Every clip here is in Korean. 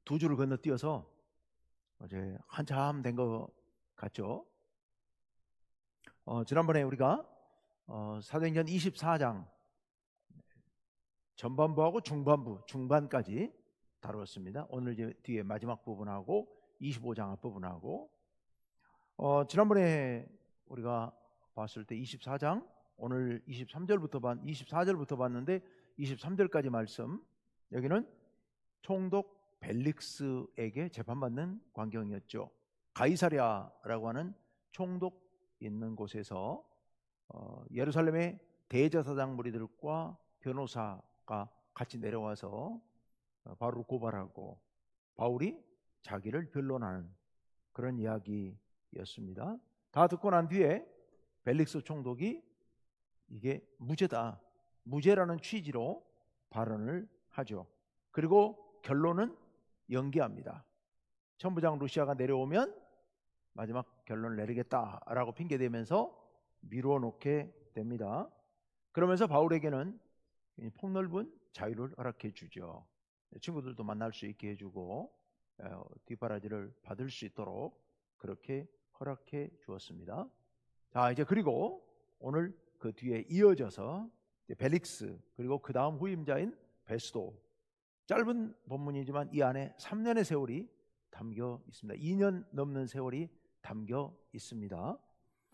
두 줄을 건너뛰어서 어제 한참 된 것 같죠? 지난번에 우리가 사도행전 24장 전반부하고 중반부, 중반까지 다루었습니다. 오늘 이제 뒤에 마지막 부분하고 25장 앞부분하고 지난번에 우리가 봤을 때 24장 오늘 24절부터 봤는데 23절까지 말씀, 여기는 총독 벨릭스에게 재판받는 광경이었죠. 가이사랴라고 하는 총독 있는 곳에서 예루살렘의 대제사장 무리들과 변호사가 같이 내려와서 바울을 고발하고 바울이 자기를 변론하는 그런 이야기였습니다. 다 듣고 난 뒤에 벨릭스 총독이 이게 무죄다, 무죄라는 취지로 발언을 하죠. 그리고 결론은 연기합니다. 천부장 루시아가 내려오면 마지막 결론을 내리겠다라고 핑계대면서 미루어 놓게 됩니다. 그러면서 바울에게는 폭넓은 자유를 허락해 주죠. 친구들도 만날 수 있게 해주고 뒷바라지를 받을 수 있도록 그렇게 허락해 주었습니다. 자, 이제 그리고 오늘 그 뒤에 이어져서 벨릭스 그리고 그 다음 후임자인 베스도, 짧은 본문이지만 이 안에 3년의 세월이 담겨 있습니다. 2년 넘는 세월이 담겨 있습니다.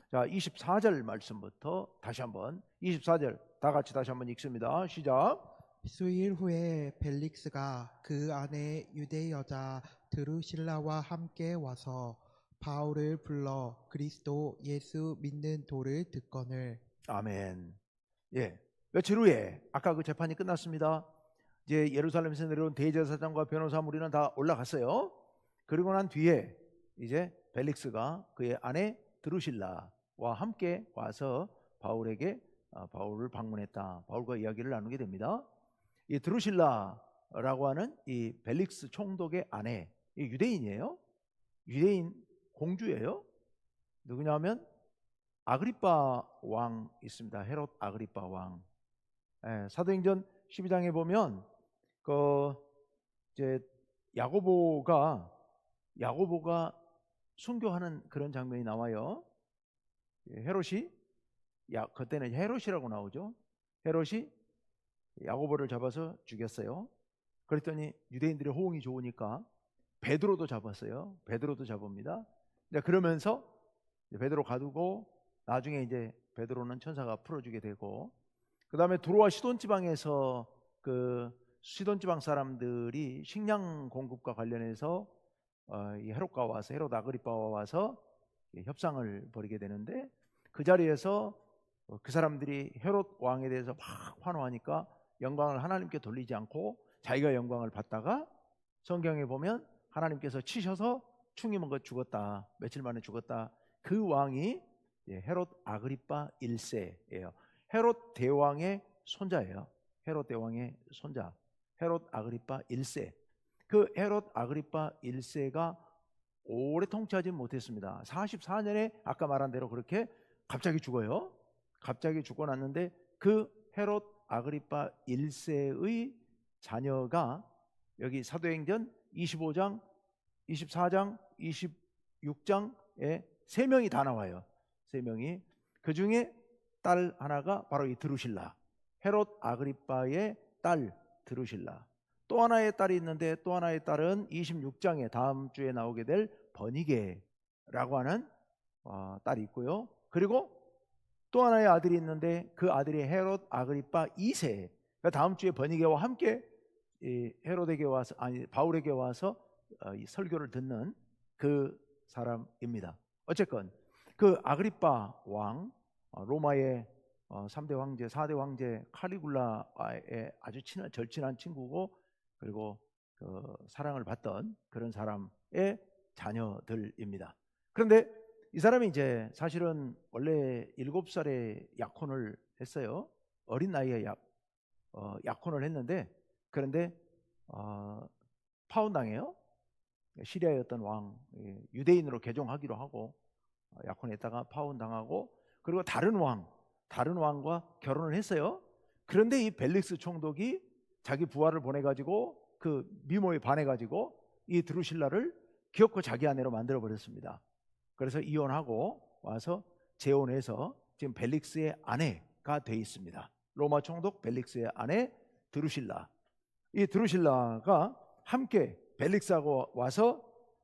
자, 24절 말씀부터 다시 한번 24절 다 같이 다시 한번 읽습니다. 시작. 수일 후에 벨릭스가 그 안에 유대 여자 드루실라와 함께 와서 바울을 불러 그리스도 예수 믿는 도를 듣거늘. 아멘. 예, 며칠 후에 아까 그 재판이 끝났습니다. 이제 예루살렘에서 내려온 대제사장과 변호사 무리는 다 올라갔어요. 그리고 난 뒤에 이제 벨릭스가 그의 아내 드루실라와 함께 와서 바울에게 바울을 방문했다. 바울과 이야기를 나누게 됩니다. 이 드루실라라고 하는 이 벨릭스 총독의 아내, 이 유대인이에요. 유대인 공주예요. 누구냐면 아그리빠 왕 있습니다. 헤롯 아그리빠 왕. 사도행전 12장에 보면 그 이제 야고보가 순교하는 그런 장면이 나와요. 헤롯이 그때는 헤롯이라고 나오죠. 헤롯이 야고보를 잡아서 죽였어요. 그랬더니 유대인들의 호응이 좋으니까 베드로도 잡았어요. 베드로도 잡습니다. 그러면서 베드로 가두고 나중에 이제 베드로는 천사가 풀어주게 되고, 그 다음에 두로와 시돈 지방에서 그 시돈 지방 사람들이 식량 공급과 관련해서 이 헤롯과 와서 헤롯 아그리빠와 와서 협상을 벌이게 되는데, 그 자리에서 그 사람들이 헤롯 왕에 대해서 막 환호하니까 영광을 하나님께 돌리지 않고 자기가 영광을 받다가 성경에 보면 하나님께서 치셔서 충이 먹어 죽었다, 며칠 만에 죽었다. 그 왕이 헤롯 아그리빠 1세예요. 헤롯 대왕의 손자예요. 헤롯 대왕의 손자 헤롯 아그리빠 1세. 그 헤롯 아그리빠 1세가 오래 통치하지 못했습니다. 44년에 아까 말한 대로 그렇게 갑자기 죽어요. 갑자기 죽고 났는데 그 헤롯 아그리빠 1세의 자녀가 여기 사도행전 25장, 24장, 26장에 3명이 다 나와요. 3명이. 그 중에 딸 하나가 바로 이 드루실라, 헤롯 아그리빠의 딸 드루실라. 또 하나의 딸이 있는데 또 하나의 딸은 26장에 다음 주에 나오게 될 버니게라고 하는 딸이 있고요. 그리고 또 하나의 아들이 있는데 그 아들이 헤롯 아그리빠 2세. 그러니까 다음 주에 버니게와 함께 헤롯에게 와서, 바울에게 와서 이 설교를 듣는 그 사람입니다. 어쨌건 그 아그리빠 왕, 로마의 3대 황제, 4대 황제 칼리굴라의 아주 절친한 친구고, 그리고 그 사랑을 받던 그런 사람의 자녀들입니다. 그런데 이 사람이 이제 사실은 원래 7살에 약혼을 했어요. 어린 나이에 약혼을 했는데, 그런데 파혼당해요. 시리아의 어떤 왕, 유대인으로 개종하기로 하고 약혼했다가 파혼당하고, 그리고 다른 왕과 결혼을 했어요. 그런데 이 벨릭스 총독이 자기 부하를 보내가지고 그 미모에 반해가지고 이 드루실라를 기어코 자기 아내로 만들어 버렸습니다. 그래서 이혼하고 와서 재혼해서 지금 벨릭스의 아내가 돼 있습니다. 로마 총독 벨릭스의 아내 드루실라. 이 드루실라가 함께 벨릭스하고 와서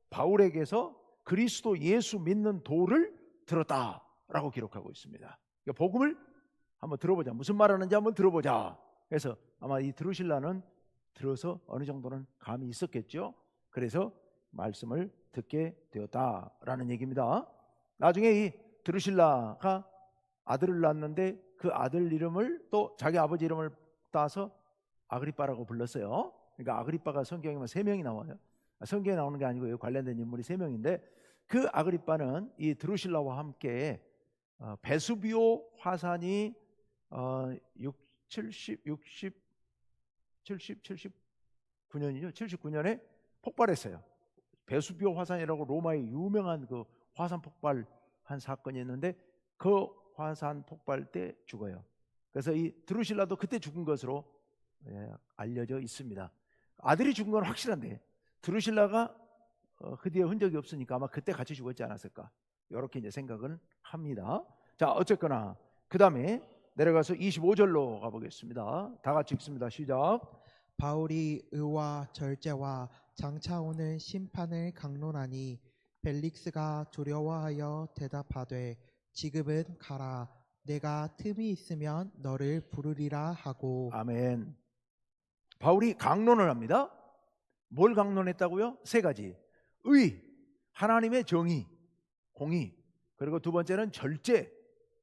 바울에게서 그리스도 예수 믿는 도를 들었다라고 기록하고 있습니다. 그러니까 복음을 한번 들어보자. 무슨 말하는지 한번 들어보자. 그래서 아마 이 드루실라는 들어서 어느 정도는 감이 있었겠죠. 그래서 말씀을 듣게 되었다라는 얘기입니다. 나중에 이 드루실라가 아들을 낳았는데 그 아들 이름을 또 자기 아버지 이름을 따서 아그리빠라고 불렀어요. 그러니까 아그리빠가 성경에 보면 3명이 나와요. 성경에 나오는 게 아니고 관련된 인물이 3명인데 그 아그리빠는 이 드루실라와 함께 베수비오 화산이 79년이죠. 79년에 폭발했어요. 베수비오 화산이라고 로마의 유명한 그 화산 폭발한 사건이 있는데 그 화산 폭발 때 죽어요. 그래서 이 드루실라도 그때 죽은 것으로 알려져 있습니다. 아들이 죽은 건 확실한데 드루실라가 그 뒤에 흔적이 없으니까 아마 그때 같이 죽었지 않았을까, 이렇게 이제 생각은 합니다. 자, 어쨌거나 그 다음에 내려가서 25절로 가보겠습니다. 다 같이 읽습니다. 시작. 바울이 의와 절제와 장차 오는 심판을 강론하니 벨릭스가 두려워하여 대답하되 지금은 가라. 내가 틈이 있으면 너를 부르리라 하고. 아멘. 바울이 강론을 합니다. 뭘 강론했다고요? 3가지. 의, 하나님의 정의, 공의, 그리고 두 번째는 절제.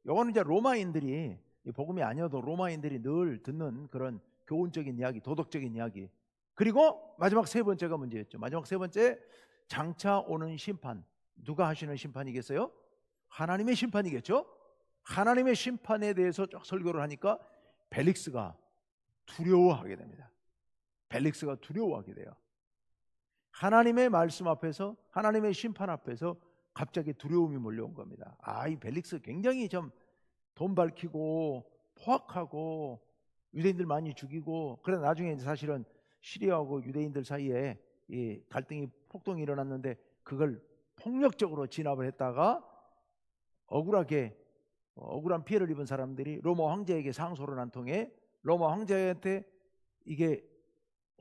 이거는 이제 로마인들이, 복음이 아니어도 로마인들이 늘 듣는 그런 교훈적인 이야기, 도덕적인 이야기. 그리고 마지막 3번째가 문제였죠. 마지막 3번째, 장차 오는 심판. 누가 하시는 심판이겠어요? 하나님의 심판이겠죠. 하나님의 심판에 대해서 쭉 설교를 하니까 벨릭스가 두려워하게 됩니다. 벨릭스가 두려워하게 돼요. 하나님의 말씀 앞에서, 하나님의 심판 앞에서 갑자기 두려움이 몰려온 겁니다. 이 벨릭스 굉장히 좀 돈 밝히고 포악하고 유대인들 많이 죽이고, 그래 나중에 사실은 시리아하고 유대인들 사이에 이 갈등이 폭동이 일어났는데 그걸 폭력적으로 진압을 했다가 억울한 피해를 입은 사람들이 로마 황제에게 상소를 한 통에 로마 황제한테 이게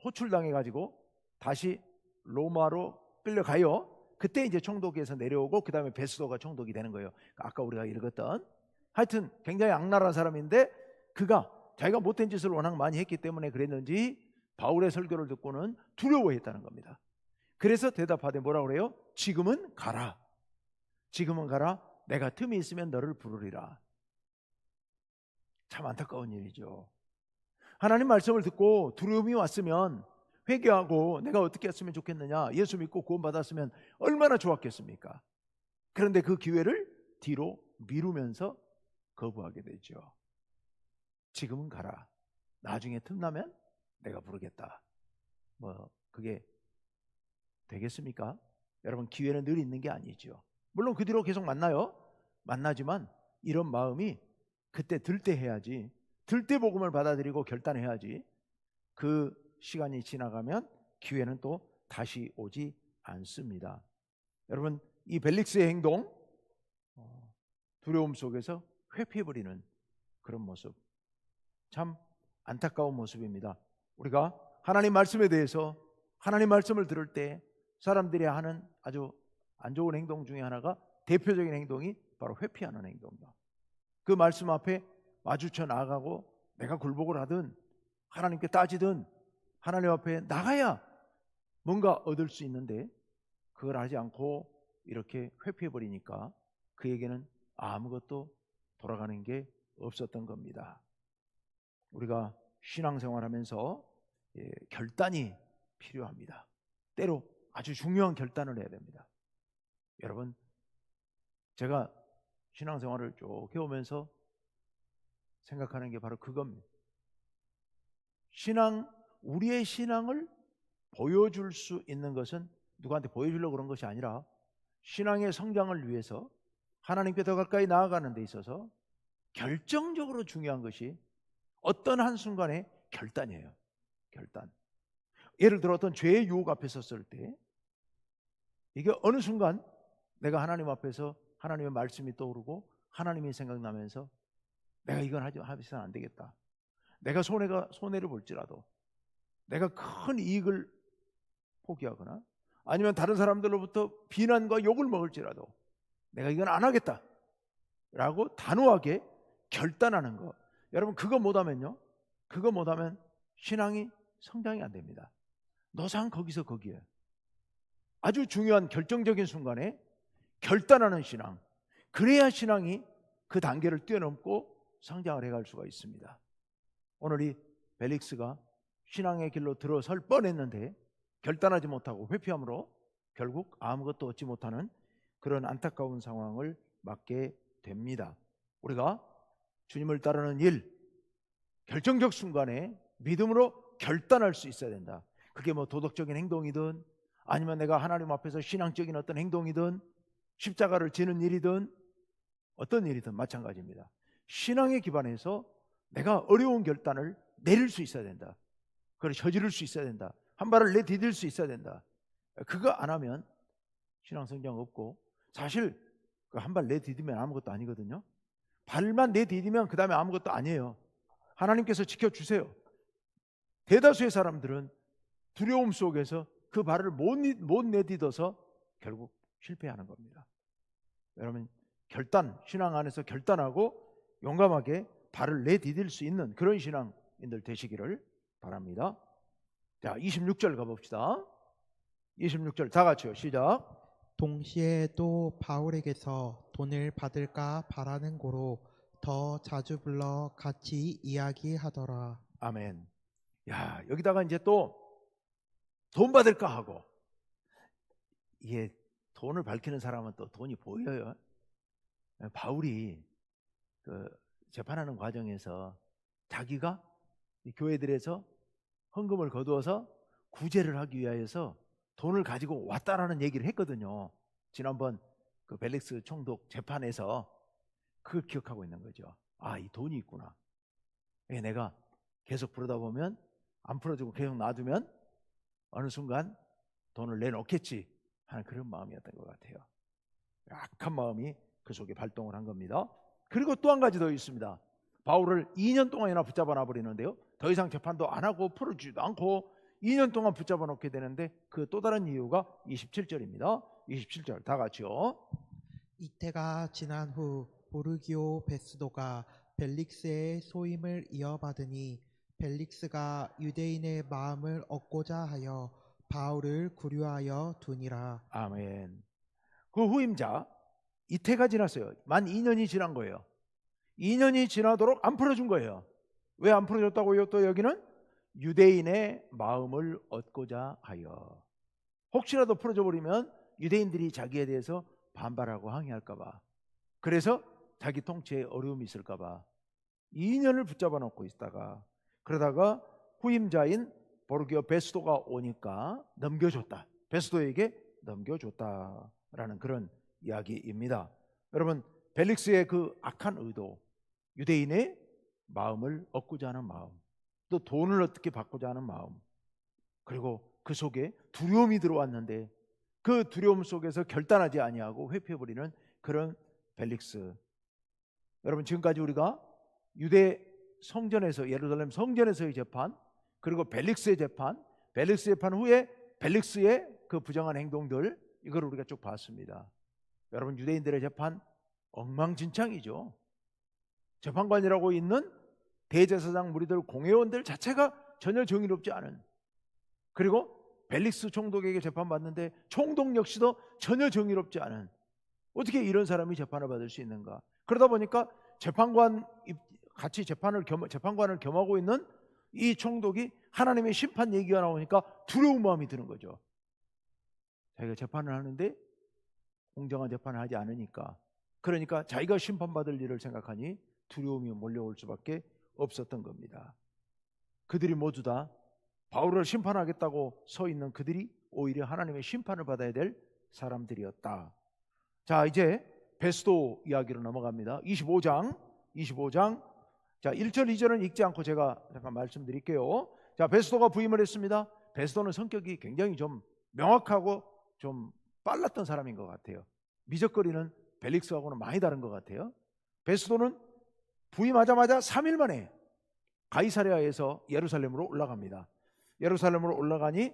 호출당해 가지고 다시 로마로 끌려가요. 그때 이제 총독에서 내려오고 그 다음에 베스도가 총독이 되는 거예요. 아까 우리가 읽었던, 하여튼 굉장히 악랄한 사람인데 그가 자기가 못된 짓을 워낙 많이 했기 때문에 그랬는지 바울의 설교를 듣고는 두려워했다는 겁니다. 그래서 대답하되 뭐라고 그래요? 지금은 가라. 지금은 가라. 내가 틈이 있으면 너를 부르리라. 참 안타까운 일이죠. 하나님 말씀을 듣고 두려움이 왔으면 회개하고 내가 어떻게 했으면 좋겠느냐, 예수 믿고 구원받았으면 얼마나 좋았겠습니까? 그런데 그 기회를 뒤로 미루면서 거부하게 되죠. 지금은 가라. 나중에 틈나면 내가 부르겠다. 그게 되겠습니까? 여러분, 기회는 늘 있는 게 아니죠. 물론 그 뒤로 계속 만나요. 만나지만 이런 마음이 그때 들 때 해야지, 들 때 복음을 받아들이고 결단해야지. 그 시간이 지나가면 기회는 또 다시 오지 않습니다. 여러분, 이 벨릭스의 행동, 두려움 속에서 회피해버리는 그런 모습, 참 안타까운 모습입니다. 우리가 하나님 말씀에 대해서, 하나님 말씀을 들을 때 사람들이 하는 아주 안 좋은 행동 중에 하나가, 대표적인 행동이 바로 회피하는 행동입니다. 그 말씀 앞에 마주쳐 나아가고 내가 굴복을 하든 하나님께 따지든 하나님 앞에 나가야 뭔가 얻을 수 있는데 그걸 하지 않고 이렇게 회피해버리니까 그에게는 아무것도 돌아가는 게 없었던 겁니다. 우리가 신앙생활하면서 결단이 필요합니다. 때로 아주 중요한 결단을 해야 됩니다. 여러분, 제가 신앙생활을 쭉 해오면서 생각하는 게 바로 그겁니다. 우리의 신앙을 보여줄 수 있는 것은 누구한테 보여주려고 그런 것이 아니라 신앙의 성장을 위해서 하나님께 더 가까이 나아가는 데 있어서 결정적으로 중요한 것이 어떤 한순간의 결단이에요. 결단. 예를 들어 어떤 죄의 유혹 앞에 섰을 때 이게 어느 순간 내가 하나님 앞에서 하나님의 말씀이 떠오르고 하나님이 생각나면서 내가 이건 하면서는 안 되겠다. 내가 손해를 볼지라도 내가 큰 이익을 포기하거나 아니면 다른 사람들로부터 비난과 욕을 먹을지라도 내가 이건 안 하겠다 라고 단호하게 결단하는 거. 여러분 그거 못하면 신앙이 성장이 안 됩니다. 노상 거기서 거기에 아주 중요한 결정적인 순간에 결단하는 신앙, 그래야 신앙이 그 단계를 뛰어넘고 성장을 해갈 수가 있습니다. 오늘 이 벨릭스가 신앙의 길로 들어설 뻔했는데 결단하지 못하고 회피함으로 결국 아무것도 얻지 못하는 그런 안타까운 상황을 맞게 됩니다. 우리가 주님을 따르는 일, 결정적 순간에 믿음으로 결단할 수 있어야 된다. 그게 뭐 도덕적인 행동이든 아니면 내가 하나님 앞에서 신앙적인 어떤 행동이든 십자가를 지는 일이든 어떤 일이든 마찬가지입니다. 신앙에 기반해서 내가 어려운 결단을 내릴 수 있어야 된다. 그걸 저지를 수 있어야 된다. 한 발을 내디딜 수 있어야 된다. 그거 안 하면 신앙 성장 없고, 사실 한 발 내디디면 아무것도 아니거든요. 발만 내디디면 그 다음에 아무것도 아니에요. 하나님께서 지켜주세요. 대다수의 사람들은 두려움 속에서 그 발을 못 내딛어서 결국 실패하는 겁니다. 여러분 신앙 안에서 결단하고 용감하게 발을 내디딜 수 있는 그런 신앙인들 되시기를 바랍니다. 자, 26절 가봅시다. 26절 다 같이요. 시작. 동시에 또 바울에게서 돈을 받을까 바라는 고로 더 자주 불러 같이 이야기하더라. 아멘. 야, 여기다가 이제 또 돈 받을까 하고, 이게 돈을 밝히는 사람은 또 돈이 보여요. 바울이 그 재판하는 과정에서 자기가 이 교회들에서 헌금을 거두어서 구제를 하기 위하여서 돈을 가지고 왔다라는 얘기를 했거든요. 지난번 그 벨릭스 총독 재판에서 그걸 기억하고 있는 거죠. 아, 이 돈이 있구나. 내가 계속 부르다 보면 안 풀어주고 계속 놔두면 어느 순간 돈을 내놓겠지 하는 그런 마음이었던 것 같아요. 악한 마음이 그 속에 발동을 한 겁니다. 그리고 또 한 가지 더 있습니다. 바울을 2년 동안이나 붙잡아 놔버리는데요. 더 이상 재판도 안 하고 풀어주지도 않고 2년 동안 붙잡아 놓게 되는데 그 또 다른 이유가 27절입니다. 27절 다 같이요. 이때가 지난 후 보르기오 베스도가 벨릭스의 소임을 이어받으니 벨릭스가 유대인의 마음을 얻고자 하여 바울을 구류하여 두니라. 아멘. 그 후임자 이태가 지났어요. 만 2년이 지난 거예요. 2년이 지나도록 안 풀어준 거예요. 왜 안 풀어줬다고요? 또 여기는 유대인의 마음을 얻고자 하여. 혹시라도 풀어줘 버리면 유대인들이 자기에 대해서 반발하고 항의할까 봐, 그래서 자기 통치에 어려움이 있을까 봐 2년을 붙잡아 놓고 있다가, 그러다가 후임자인 보르기오 베스도가 오니까 넘겨줬다. 베스도에게 넘겨줬다라는 그런 이야기입니다. 여러분 벨릭스의 그 악한 의도, 유대인의 마음을 얻고자 하는 마음, 또 돈을 어떻게 받고자 하는 마음, 그리고 그 속에 두려움이 들어왔는데 그 두려움 속에서 결단하지 아니하고 회피해버리는 그런 벨릭스. 여러분 지금까지 우리가 유대 성전에서, 예루살렘 성전에서의 재판, 그리고 벨릭스의 재판, 벨릭스 재판 후에 벨릭스의 그 부정한 행동들, 이걸 우리가 쭉 봤습니다. 여러분 유대인들의 재판 엉망진창이죠. 재판관이라고 있는 대제사장 무리들, 공회원들 자체가 전혀 정의롭지 않은, 그리고 벨릭스 총독에게 재판받는데 총독 역시도 전혀 정의롭지 않은, 어떻게 이런 사람이 재판을 받을 수 있는가. 그러다 보니까 같이 재판관을 겸하고 있는 이 총독이 하나님의 심판 얘기가 나오니까 두려운 마음이 드는 거죠. 자기가 재판을 하는데 공정한 재판을 하지 않으니까, 그러니까 자기가 심판받을 일을 생각하니 두려움이 몰려올 수밖에 없었던 겁니다. 그들이 모두 다 바울을 심판하겠다고 서 있는 그들이 오히려 하나님의 심판을 받아야 될 사람들이었다. 자, 이제 베스도 이야기로 넘어갑니다. 25장. 자, 1절 2절은 읽지 않고 제가 잠깐 말씀드릴게요. 자, 베스도가 부임을 했습니다. 베스도는 성격이 굉장히 좀 명확하고 좀 빨랐던 사람인 것 같아요. 미적거리는 벨릭스하고는 많이 다른 것 같아요. 베스도는 부임하자마자 3일 만에 가이사랴에서 예루살렘으로 올라갑니다. 예루살렘으로 올라가니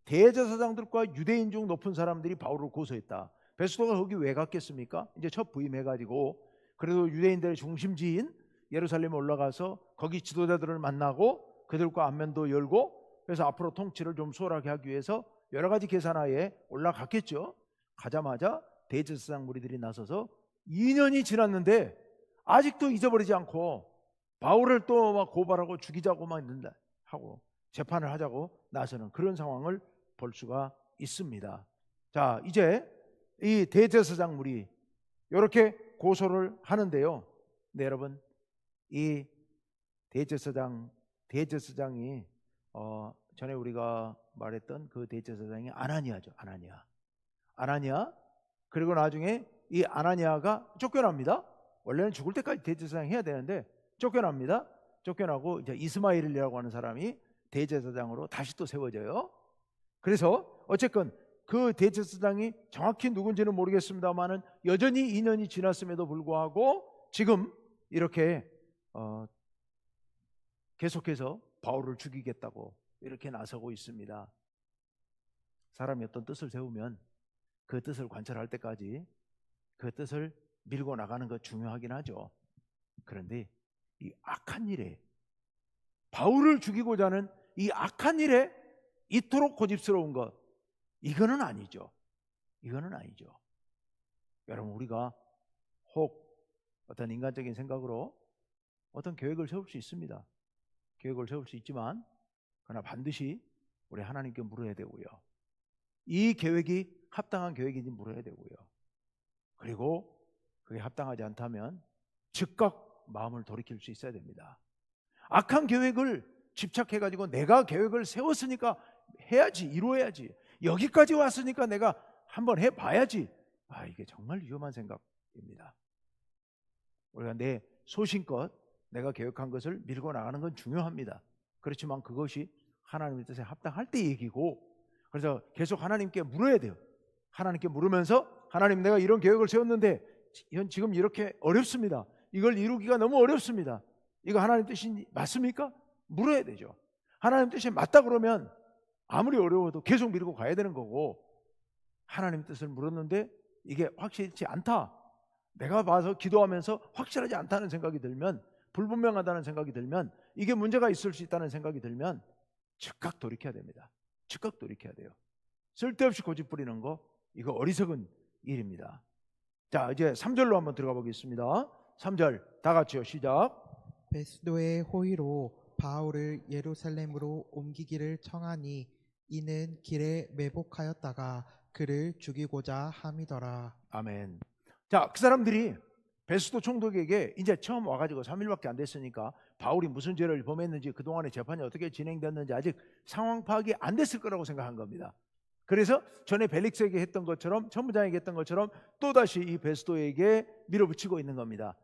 대제사장들과 유대인 중 높은 사람들이 바울을 고소했다. 베스도가 거기 왜 갔겠습니까? 이제 첫 부임해가지고 그래도 유대인들의 중심지인 예루살렘에 올라가서 거기 지도자들을 만나고 그들과 안면도 열고 그래서 앞으로 통치를 좀 수월하게 하기 위해서 여러 가지 계산하에 올라갔겠죠. 가자마자 대제사장 무리들이 나서서 2년이 지났는데 아직도 잊어버리지 않고 바울을 또 막 고발하고 죽이자고 막 하고 재판을 하자고 나서는 그런 상황을 볼 수가 있습니다. 자, 이제 이 대제사장 무리 이렇게 고소를 하는데요. 네, 여러분, 이 대제사장이 전에 우리가 말했던 그 대제사장이 아나니아죠. 아나니아. 그리고 나중에 이 아나니아가 쫓겨납니다. 원래는 죽을 때까지 대제사장 해야 되는데 쫓겨납니다. 쫓겨나고 이제 이스마엘이라고 하는 사람이 대제사장으로 다시 또 세워져요. 그래서 어쨌건 그 대제사장이 정확히 누군지는 모르겠습니다만은 여전히 2년이 지났음에도 불구하고 지금 이렇게 계속해서 바울을 죽이겠다고 이렇게 나서고 있습니다. 사람이 어떤 뜻을 세우면 그 뜻을 관철할 때까지 그 뜻을 밀고 나가는 것 중요하긴 하죠. 그런데 이 악한 일에 바울을 죽이고자 하는 이 악한 일에 이토록 고집스러운 것 이거는 아니죠. 여러분, 우리가 혹 어떤 인간적인 생각으로 어떤 계획을 세울 수 있습니다. 계획을 세울 수 있지만 그러나 반드시 우리 하나님께 물어야 되고요. 이 계획이 합당한 계획인지 물어야 되고요. 그리고 그게 합당하지 않다면 즉각 마음을 돌이킬 수 있어야 됩니다. 악한 계획을 집착해가지고 내가 계획을 세웠으니까 해야지, 이루어야지, 여기까지 왔으니까 내가 한번 해봐야지, 이게 정말 위험한 생각입니다. 우리가 내 소신껏 내가 계획한 것을 밀고 나가는 건 중요합니다. 그렇지만 그것이 하나님의 뜻에 합당할 때 얘기고, 그래서 계속 하나님께 물어야 돼요. 하나님께 물으면서 하나님, 내가 이런 계획을 세웠는데 지금 이렇게 어렵습니다. 이걸 이루기가 너무 어렵습니다. 이거 하나님 뜻이 맞습니까? 물어야 되죠. 하나님 뜻이 맞다 그러면 아무리 어려워도 계속 밀고 가야 되는 거고, 하나님 뜻을 물었는데 이게 확실치 않다, 내가 봐서 기도하면서 확실하지 않다는 생각이 들면, 불분명하다는 생각이 들면, 이게 문제가 있을 수 있다는 생각이 들면 즉각 돌이켜야 됩니다. 즉각 돌이켜야 돼요. 쓸데없이 고집 부리는 거 이거 어리석은 일입니다. 자, 이제 3절로 한번 들어가 보겠습니다. 3절 다 같이요. 시작. 베스도의 호의로 바울을 예루살렘으로 옮기기를 청하니 이는 길에 매복하였다가 그를 죽이고자 함이더라. 아멘. 자, 그 사람들이 베스도 총독에게 이제 처음 와가지고 3일밖에 안 됐으니까 바울이 무슨 죄를 범했는지, 그동안의 재판이 어떻게 진행됐는지 아직 상황 파악이 안 됐을 거라고 생각한 겁니다. 그래서 전에 벨릭스에게 했던 것처럼, 천부장에게 했던 것처럼 또다시 이 베스도에게 밀어붙이고 있는 겁니다.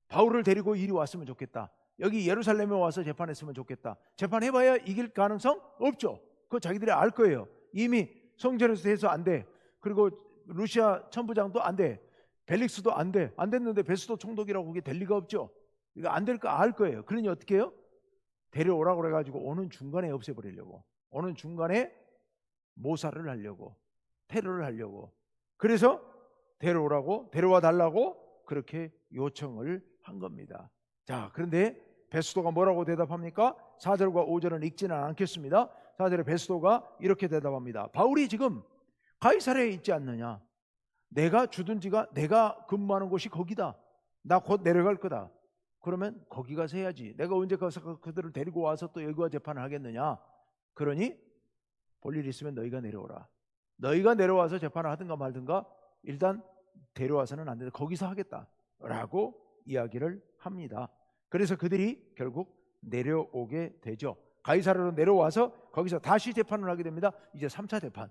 바울을 데리고 이리 왔으면 좋겠다, 여기 예루살렘에 와서 재판했으면 좋겠다. 재판해봐야 이길 가능성 없죠. 그거 자기들이 알 거예요. 이미 성전에서 해서 안 돼. 그리고 루시아 천부장도 안 돼. 벨릭스도 안 돼. 안 됐는데 베스도 총독이라고 그게 될 리가 없죠. 이거 안 될 거 알 거예요. 그러니 어떻게 해요? 데려오라고 그래가지고 오는 중간에 없애버리려고, 오는 중간에 모살을 하려고, 테러를 하려고, 그래서 데려오라고, 데려와 달라고 그렇게 요청을 한 겁니다. 자, 그런데 베스도가 뭐라고 대답합니까? 4절과 5절은 읽지는 않겠습니다. 4절에 베스도가 이렇게 대답합니다. 바울이 지금 가이사랴에 있지 않느냐? 내가 주둔지가, 내가 근무하는 곳이 거기다. 나 곧 내려갈 거다. 그러면 거기 가서 해야지. 내가 언제 가서 그들을 데리고 와서 또 여기와 재판을 하겠느냐? 그러니 볼 일 있으면 너희가 내려오라. 너희가 내려와서 재판을 하든가 말든가 일단 데려와서는 안 된다. 거기서 하겠다라고 이야기를 합니다. 그래서 그들이 결국 내려오게 되죠. 가이사랴로 내려와서 거기서 다시 재판을 하게 됩니다. 이제 3차 재판.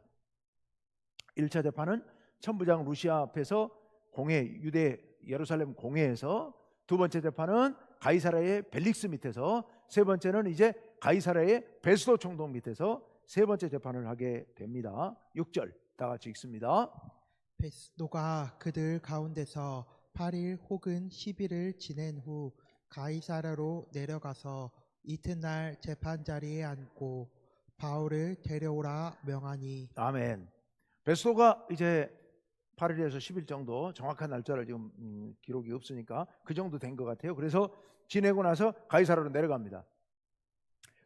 1차 재판은 천부장 루시아 앞에서 공회, 유대 예루살렘 공회에서, 두 번째 재판은 가이사랴의 벨릭스 밑에서, 세 번째는 이제 가이사랴의 베스도 총독 밑에서 세 번째 재판을 하게 됩니다. 6절 다 같이 읽습니다. 베스도가 그들 가운데서 8일 혹은 10일을 지낸 후 가이사랴로 내려가서 이튿날 재판자리에 앉고 바울을 데려오라 명하니 아멘. 베스도가 이제 8일에서 10일 정도, 정확한 날짜를 지금 기록이 없으니까 그 정도 된 것 같아요. 그래서 지내고 나서 가이사랴로 내려갑니다.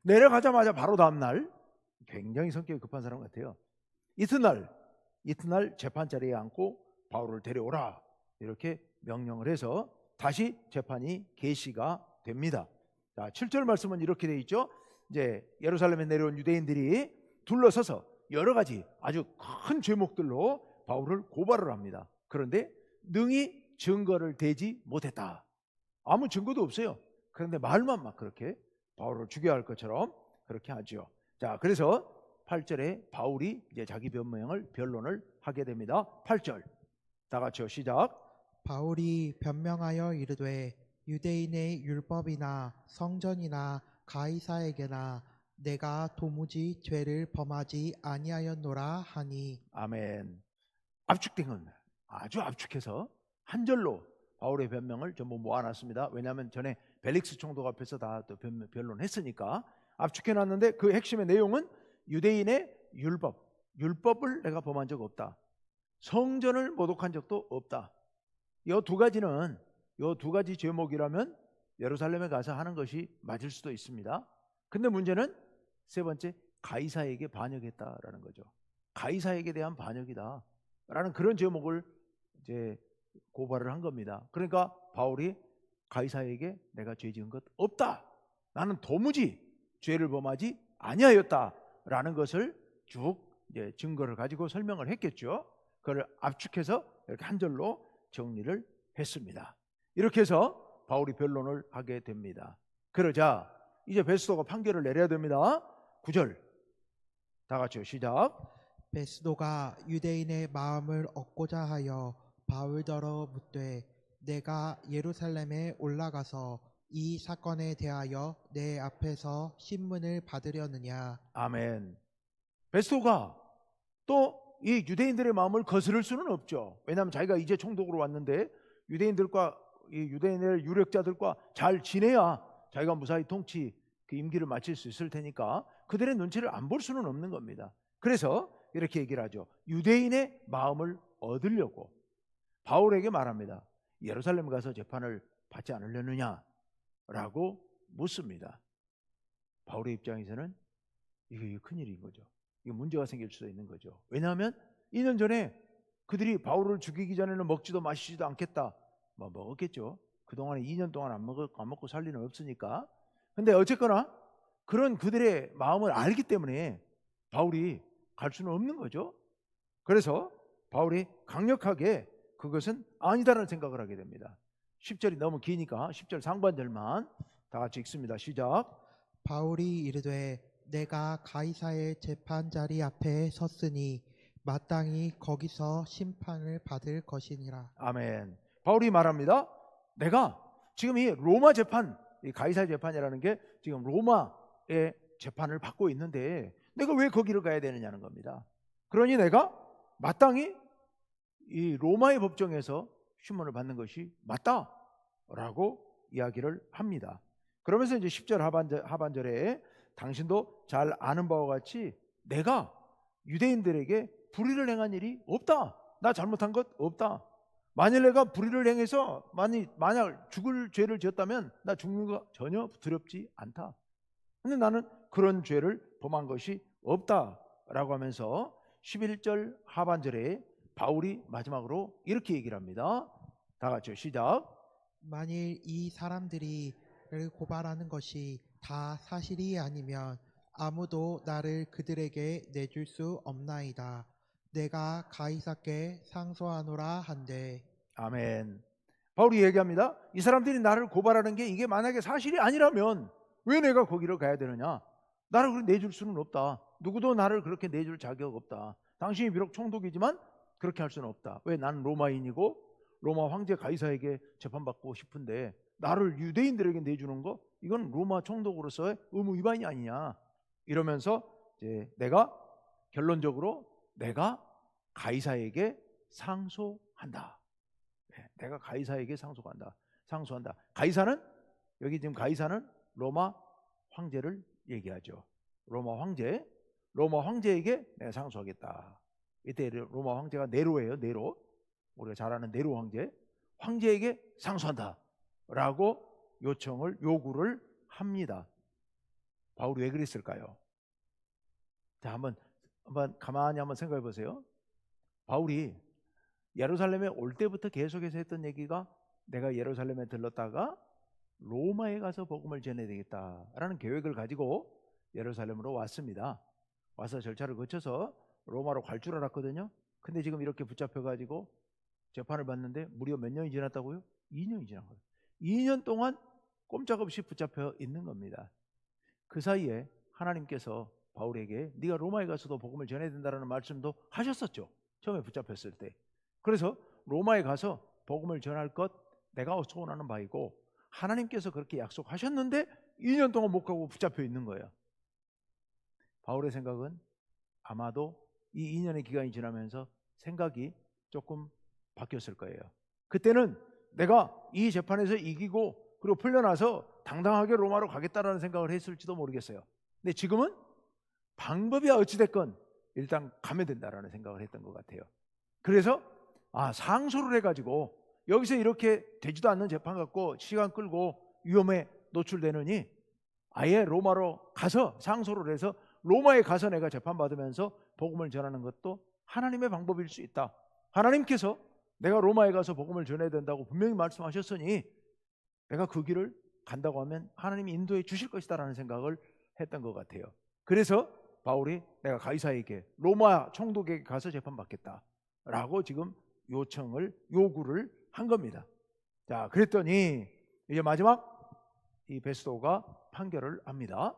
내려가자마자 바로 다음 날, 굉장히 성격이 급한 사람 같아요. 이튿날 재판자리에 앉고 바울을 데려오라 이렇게 명령을 해서 다시 재판이 개시가 됩니다. 자, 7절 말씀은 이렇게 돼 있죠. 이제 예루살렘에 내려온 유대인들이 둘러서서 여러 가지 아주 큰 죄목들로 바울을 고발을 합니다. 그런데 능히 증거를 대지 못했다. 아무 증거도 없어요. 그런데 말만 막 그렇게 바울을 죽여야 할 것처럼 그렇게 하죠. 자, 그래서 8절에 바울이 이제 자기 변론을 하게 됩니다. 8절 다 같이요, 시작. 바울이 변명하여 이르되 유대인의 율법이나 성전이나 가이사에게나 내가 도무지 죄를 범하지 아니하였노라 하니. 아멘. 압축된 겁니다. 아주 압축해서 한 절로 바울의 변명을 전부 모아놨습니다. 왜냐하면 전에 벨릭스 총독 앞에서 다 또 변론했으니까 압축해놨는데 그 핵심의 내용은 유대인의 율법을 내가 범한 적 없다. 성전을 모독한 적도 없다. 이 두 가지 죄목이라면 예루살렘에 가서 하는 것이 맞을 수도 있습니다. 근데 문제는 세 번째, 가이사에게 반역했다라는 거죠. 가이사에게 대한 반역이다 라는 그런 제목을 이제 고발을 한 겁니다. 그러니까 바울이 가이사에게 내가 죄 지은 것 없다, 나는 도무지 죄를 범하지 아니하였다라는 것을 쭉 이제 증거를 가지고 설명을 했겠죠. 그걸 압축해서 이렇게 한 절로 정리를 했습니다. 이렇게 해서 바울이 변론을 하게 됩니다. 그러자 이제 베스도가 판결을 내려야 됩니다. 9절 다 같이요, 시작. 베스도가 유대인의 마음을 얻고자 하여 바울더러 묻되 내가 예루살렘에 올라가서 이 사건에 대하여 내 앞에서 신문을 받으려느냐. 아멘. 베스도가 또 이 유대인들의 마음을 거스를 수는 없죠. 왜냐하면 자기가 이제 총독으로 왔는데 유대인들과 이 유대인의 유력자들과 잘 지내야 자기가 무사히 통치 그 임기를 마칠 수 있을 테니까 그들의 눈치를 안 볼 수는 없는 겁니다. 그래서 이렇게 얘기를 하죠. 유대인의 마음을 얻으려고 바울에게 말합니다. 예루살렘 가서 재판을 받지 않으려느냐 라고 묻습니다. 바울의 입장에서는 이게 큰일인 거죠. 이게 문제가 생길 수도 있는 거죠. 왜냐하면 2년 전에 그들이 바울을 죽이기 전에는 먹지도 마시지도 않겠다, 뭐 먹었겠죠. 그동안에 2년 동안 안 먹고 살 리는 없으니까. 근데 어쨌거나 그런 그들의 마음을 알기 때문에 바울이 갈 수는 없는 거죠. 그래서 바울이 강력하게 그것은 아니다라는 생각을 하게 됩니다. 10절이 너무 기니까 10절 상반절만 다 같이 읽습니다. 시작. 바울이 이르되 내가 가이사의 재판자리 앞에 섰으니 마땅히 거기서 심판을 받을 것이니라. 아멘. 바울이 말합니다. 내가 지금 이 로마 재판, 이 가이사 재판이라는 게 지금 로마의 재판을 받고 있는데 내가 왜 거기를 가야 되느냐는 겁니다. 그러니 내가 마땅히 이 로마의 법정에서 심문을 받는 것이 맞다라고 이야기를 합니다. 그러면서 이제 10절 하반절에 당신도 잘 아는 바와 같이 내가 유대인들에게 불의를 행한 일이 없다. 나 잘못한 것 없다. 만일 내가 불의를 행해서 만약 죽을 죄를 지었다면 나 죽는 거 전혀 두렵지 않다. 근데 나는 그런 죄를 범한 것이 없다라고 하면서 11절 하반절에 바울이 마지막으로 이렇게 얘기를 합니다. 다 같이요, 시작. 만일 이 사람들이 를 고발하는 것이 다 사실이 아니면 아무도 나를 그들에게 내줄 수 없나이다. 내가 가이사께 상소하노라 한데. 아멘. 바울이 얘기합니다. 이 사람들이 나를 고발하는 게 이게 만약에 사실이 아니라면 왜 내가 거기를 가야 되느냐? 나를 그렇게 내줄 수는 없다. 누구도 나를 그렇게 내줄 자격 없다. 당신이 비록 총독이지만 그렇게 할 수는 없다. 왜? 나는 로마인이고 로마 황제 가이사에게 재판받고 싶은데 나를 유대인들에게 내주는 거, 이건 로마 총독으로서의 의무 위반이 아니냐 이러면서 이제 결론적으로 내가 가이사에게 상소한다. 내가 가이사에게 상소한다. 가이사는, 여기 지금 가이사는 로마 황제를 얘기하죠. 로마 황제에게 내가 상소하겠다. 이때 로마 황제가 네로예요. 네로. 우리가 잘 아는 네로 황제에게 상소한다 라고 요구를 합니다. 바울이 왜 그랬을까요? 자, 한번 가만히 생각해 보세요. 바울이 예루살렘에 올 때부터 계속해서 했던 얘기가, 내가 예루살렘에 들렀다가 로마에 가서 복음을 전해야 되겠다라는 계획을 가지고 예루살렘으로 왔습니다. 와서 절차를 거쳐서 로마로 갈 줄 알았거든요. 근데 지금 이렇게 붙잡혀가지고 재판을 받는데 무려 몇 년이 지났다고요? 2년이 지난 거예요. 2년 동안 꼼짝없이 붙잡혀 있는 겁니다. 그 사이에 하나님께서 바울에게 네가 로마에 가서도 복음을 전해야 된다는 말씀도 하셨었죠. 처음에 붙잡혔을 때. 그래서 로마에 가서 복음을 전할 것 내가 소원하는 바이고, 하나님께서 그렇게 약속하셨는데 2년 동안 못 가고 붙잡혀 있는 거예요. 바울의 생각은 아마도 이 2년의 기간이 지나면서 생각이 조금 바뀌었을 거예요. 그때는 내가 이 재판에서 이기고 그리고 풀려나서 당당하게 로마로 가겠다라는 생각을 했을지도 모르겠어요. 근데 지금은 방법이 어찌됐건 일단 가면 된다라는 생각을 했던 것 같아요. 그래서 상소를 해가지고 여기서 이렇게 되지도 않는 재판 갖고 시간 끌고 위험에 노출되느니 아예 로마로 가서 상소를 해서 로마에 가서 내가 재판받으면서 복음을 전하는 것도 하나님의 방법일 수 있다. 하나님께서 내가 로마에 가서 복음을 전해야 된다고 분명히 말씀하셨으니 내가 그 길을 간다고 하면 하나님이 인도해 주실 것이다라는 생각을 했던 것 같아요. 그래서 바울이 내가 가이사에게, 로마 총독에게 가서 재판받겠다라고 지금 요구를 한 겁니다. 자, 그랬더니 이제 마지막 이 베스도가 판결을 합니다.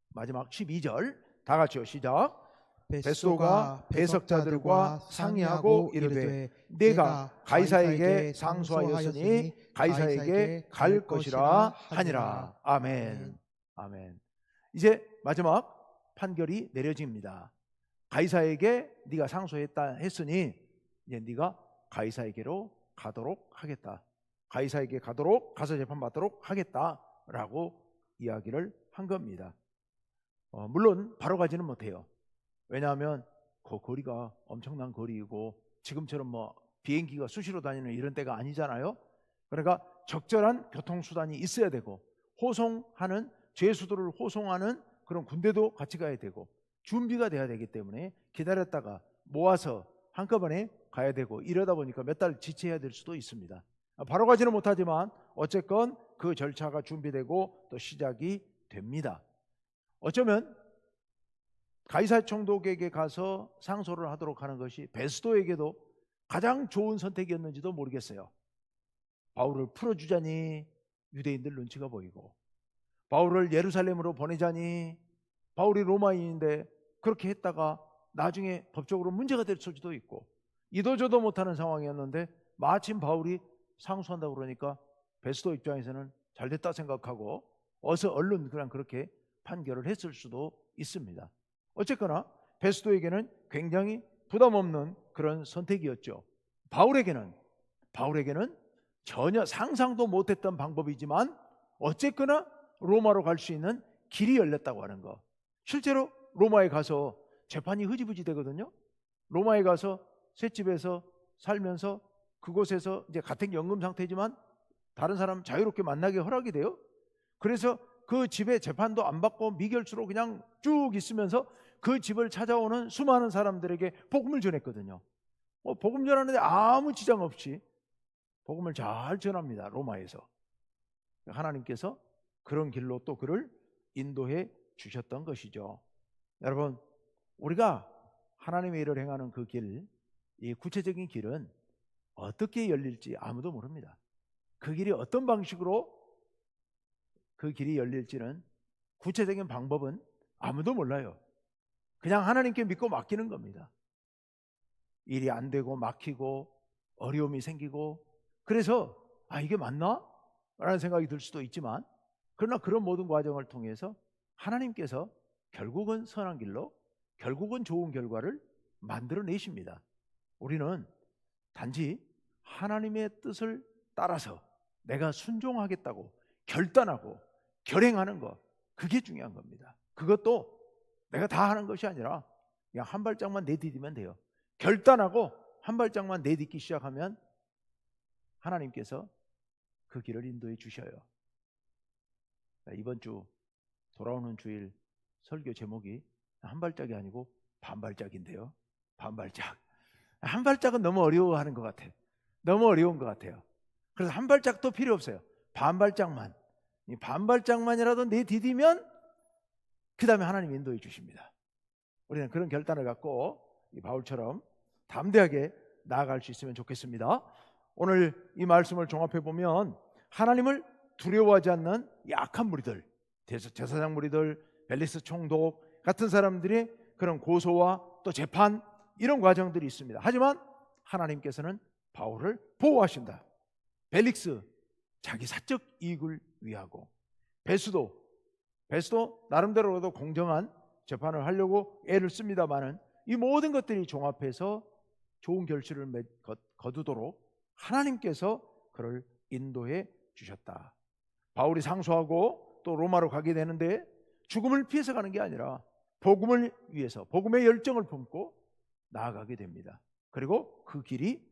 마지막 12절 다 같이요, 시작. 베스도가 배석자들과 상의하고 이르되 내가 가이사에게 상소하였으니 가이사에게 갈 것이라 하니라. 아멘. 아멘. 이제 마지막 판결이 내려집니다. 가이사에게 네가 상소했다 했으니 이제 네가 가이사에게로 가도록 하겠다. 가이사에게 가서 재판받도록 하겠다라고 이야기를 한 겁니다. 물론 바로 가지는 못해요. 왜냐하면 그 거리가 엄청난 거리이고 지금처럼 비행기가 수시로 다니는 이런 때가 아니잖아요. 그러니까 적절한 교통수단이 있어야 되고, 호송하는 죄수들을 호송하는 그런 군대도 같이 가야 되고 준비가 돼야 되기 때문에 기다렸다가 모아서 한꺼번에 가야 되고, 이러다 보니까 몇 달 지체해야 될 수도 있습니다. 바로 가지는 못하지만 어쨌건 그 절차가 준비되고 또 시작이 됩니다. 어쩌면 가이사 총독에게 가서 상소를 하도록 하는 것이 베스도에게도 가장 좋은 선택이었는지도 모르겠어요. 바울을 풀어주자니 유대인들 눈치가 보이고, 바울을 예루살렘으로 보내자니 바울이 로마인인데 그렇게 했다가 나중에 법적으로 문제가 될 수도 있고, 이도저도 못하는 상황이었는데 마침 바울이 상소한다고 그러니까 베스도 입장에서는 잘됐다 생각하고 어서 얼른 그냥 그렇게 판결을 했을 수도 있습니다. 어쨌거나 베스도에게는 굉장히 부담 없는 그런 선택이었죠. 바울에게는 전혀 상상도 못했던 방법이지만 어쨌거나 로마로 갈 수 있는 길이 열렸다고 하는 거. 실제로 로마에 가서 재판이 흐지부지 되거든요. 로마에 가서 셋집에서 살면서 그곳에서 이제 같은 연금 상태지만 다른 사람 자유롭게 만나게 허락이 돼요. 그래서 그 집에 재판도 안 받고 미결수로 그냥 쭉 있으면서 그 집을 찾아오는 수많은 사람들에게 복음을 전했거든요. 복음 전하는데 아무 지장 없이 복음을 잘 전합니다. 로마에서. 하나님께서 그런 길로 또 그를 인도해 주셨던 것이죠. 여러분, 우리가 하나님의 일을 행하는 그 길, 이 구체적인 길은 어떻게 열릴지 아무도 모릅니다. 그 길이 어떤 방식으로 그 길이 열릴지는, 구체적인 방법은 아무도 몰라요. 그냥 하나님께 믿고 맡기는 겁니다. 일이 안 되고 막히고 어려움이 생기고, 그래서 이게 맞나? 라는 생각이 들 수도 있지만, 그러나 그런 모든 과정을 통해서 하나님께서 결국은 선한 길로, 결국은 좋은 결과를 만들어내십니다. 우리는 단지 하나님의 뜻을 따라서 내가 순종하겠다고 결단하고 결행하는 것, 그게 중요한 겁니다. 그것도 내가 다 하는 것이 아니라 그냥 한 발짝만 내디디면 돼요. 결단하고 한 발짝만 내딛기 시작하면 하나님께서 그 길을 인도해 주셔요. 이번 주 돌아오는 주일 설교 제목이 한 발짝이 아니고 반발짝인데요. 반발짝. 한 발짝은 너무 어려워하는 것 같아요. 너무 어려운 것 같아요. 그래서 한 발짝도 필요 없어요. 반발짝만. 이 반발짝만이라도 내디디면 그 다음에 하나님 인도해 주십니다. 우리는 그런 결단을 갖고 이 바울처럼 담대하게 나아갈 수 있으면 좋겠습니다. 오늘 이 말씀을 종합해 보면 하나님을 두려워하지 않는 약한 무리들, 제사장 무리들, 벨리스 총독 같은 사람들의 그런 고소와 또 재판, 이런 과정들이 있습니다. 하지만 하나님께서는 바울을 보호하신다. 벨릭스 자기 사적 이익을 위하고, 베스도 나름대로도 공정한 재판을 하려고 애를 씁니다마는 이 모든 것들이 종합해서 좋은 결실을 거두도록 하나님께서 그를 인도해 주셨다. 바울이 상소하고 또 로마로 가게 되는데 죽음을 피해서 가는 게 아니라 복음을 위해서 복음의 열정을 품고 나아가게 됩니다. 그리고 그 길이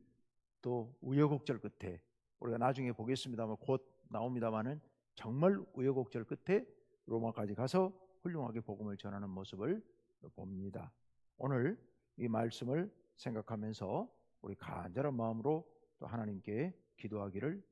또 우여곡절 끝에, 우리가 나중에 보겠습니다만 곧 나옵니다마는 정말 우여곡절 끝에 로마까지 가서 훌륭하게 복음을 전하는 모습을 봅니다. 오늘 이 말씀을 생각하면서 우리 간절한 마음으로 또 하나님께 기도하기를